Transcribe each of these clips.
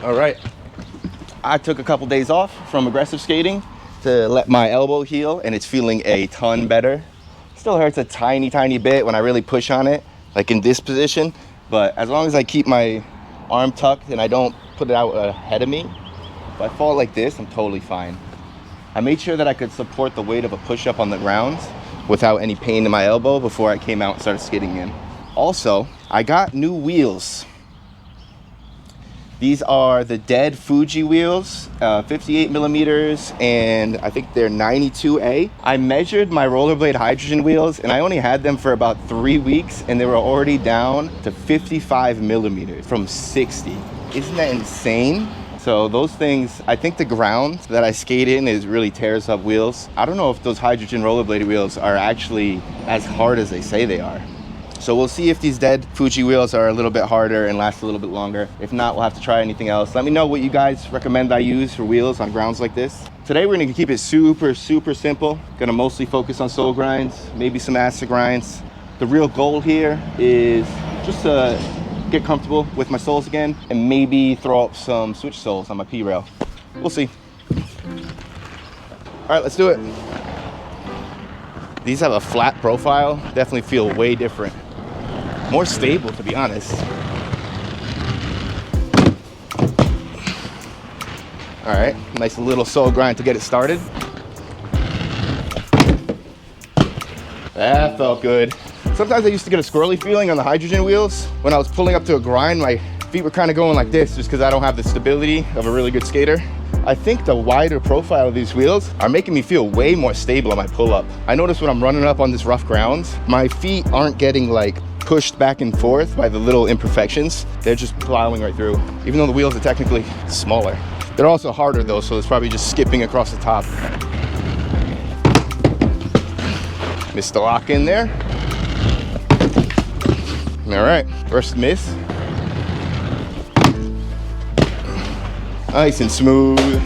All right, I took a couple days off from aggressive skating to let my elbow heal, and it's feeling a ton better. Still hurts a tiny bit when I really push on it, like in this position, but as long as I keep my arm tucked and I don't put it out ahead of me, if I fall like this, I'm totally fine. I made sure that I could support the weight of a push-up on the ground without any pain in my elbow before I came out and started skating in. Also, I got new wheels. These are the dead Fuji wheels, 58 millimeters, and I think they're 92A. I measured my Rollerblade hydrogen wheels, and I only had them for about 3 weeks, and they were already down to 55 millimeters from 60. Isn't that insane? So those things, I think the ground that I skate in really tears up wheels. I don't know if those hydrogen rollerblade wheels are actually as hard as they say they are. So we'll see if these dead Fuji wheels are a little bit harder and last a little bit longer. If not, we'll have to try anything else. Let me know what you guys recommend I use for wheels on grounds like this. Today we're gonna keep it super simple. Gonna mostly focus on sole grinds, maybe some acid grinds. The real goal here is just to get comfortable with my soles again and maybe throw up some switch soles on my P-rail. We'll see. All right, let's do it. These have a flat profile, definitely feel way different. More stable, to be honest. All right, nice little sole grind to get it started. That felt good. Sometimes I used to get a squirrely feeling on the hydrogen wheels. When I was pulling up to a grind, my feet were kind of going like this just because I don't have the stability of a really good skater. I think the wider profile of these wheels are making me feel way more stable on my pull-up. I notice when I'm running up on this rough ground, my feet aren't getting like pushed back and forth by the little imperfections. They're just plowing right through, even though the wheels are technically smaller. They're also harder though, so it's probably just skipping across the top. Missed the lock in there. All right, first miss. Nice and smooth.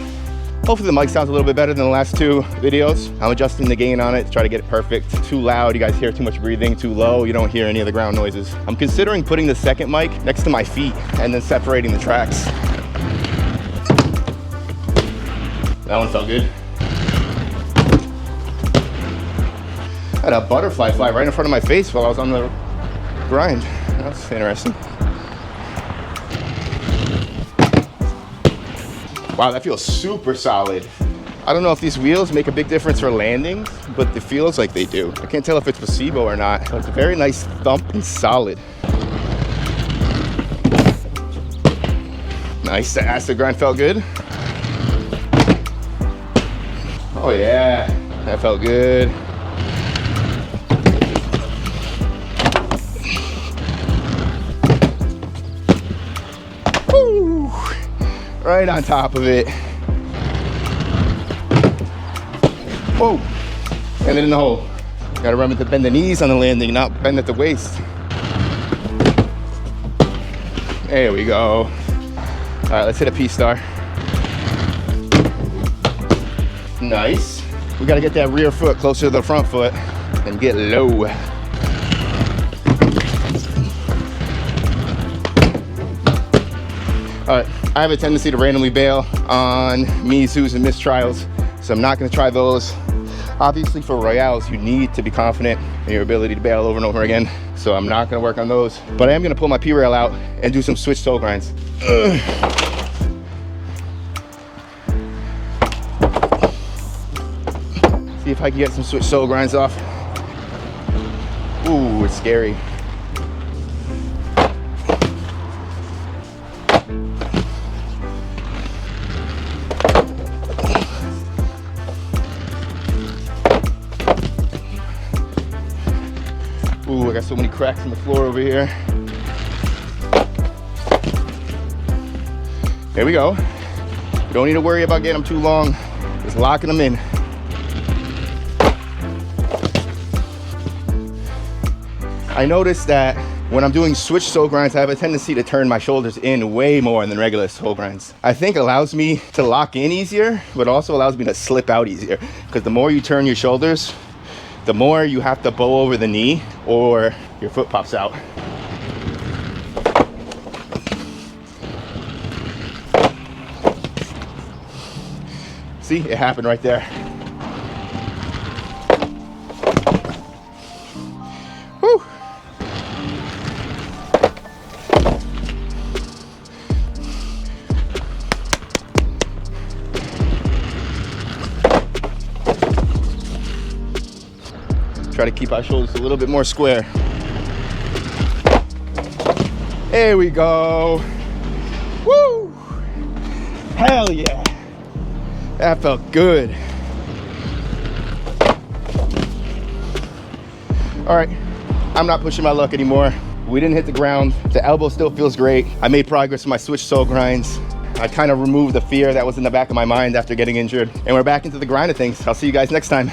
Hopefully the mic sounds a little bit better than the last two videos. I'm adjusting the gain on it to try to get it perfect. Too loud, you guys hear too much breathing. Too low, you don't hear any of the ground noises. I'm considering putting the second mic next to my feet and then separating the tracks. That one felt good. I had a butterfly fly right in front of my face while I was on the grind. That's interesting. Wow, that feels super solid. I don't know if these wheels make a big difference for landings, but it feels like they do. I can't tell if it's placebo or not, but it's a very nice thump and solid. Nice, the acid grind felt good. Oh yeah, that felt good. Woo! Right on top of it. Whoa, and in the hole. Gotta remember to bend the knees on the landing, not bend at the waist. There we go. All right, let's hit a P-star. Nice. We gotta get that rear foot closer to the front foot and get low. All right, I have a tendency to randomly bail on Mizus and mistrials, so I'm not gonna try those. Obviously for royales, you need to be confident in your ability to bail over and over again, so I'm not gonna work on those. But I am gonna pull my P-rail out and do some switch toe grinds. See if I can get some switch toe grinds off. Ooh, it's scary. Ooh, I got so many cracks in the floor over here. There we go. You don't need to worry about getting them too long. Just locking them in. I noticed that when I'm doing switch sole grinds, I have a tendency to turn my shoulders in way more than regular sole grinds. I think it allows me to lock in easier, but also allows me to slip out easier. Because the more you turn your shoulders, the more you have to bow over the knee or your foot pops out. See, it happened right there. Whew. Try to keep our shoulders a little bit more square. There we go. Woo! Hell yeah. That felt good. All right, I'm not pushing my luck anymore. We didn't hit the ground. The elbow still feels great. I made progress with my switch sole grinds. I kind of removed the fear that was in the back of my mind after getting injured. And we're back into the grind of things. I'll see you guys next time.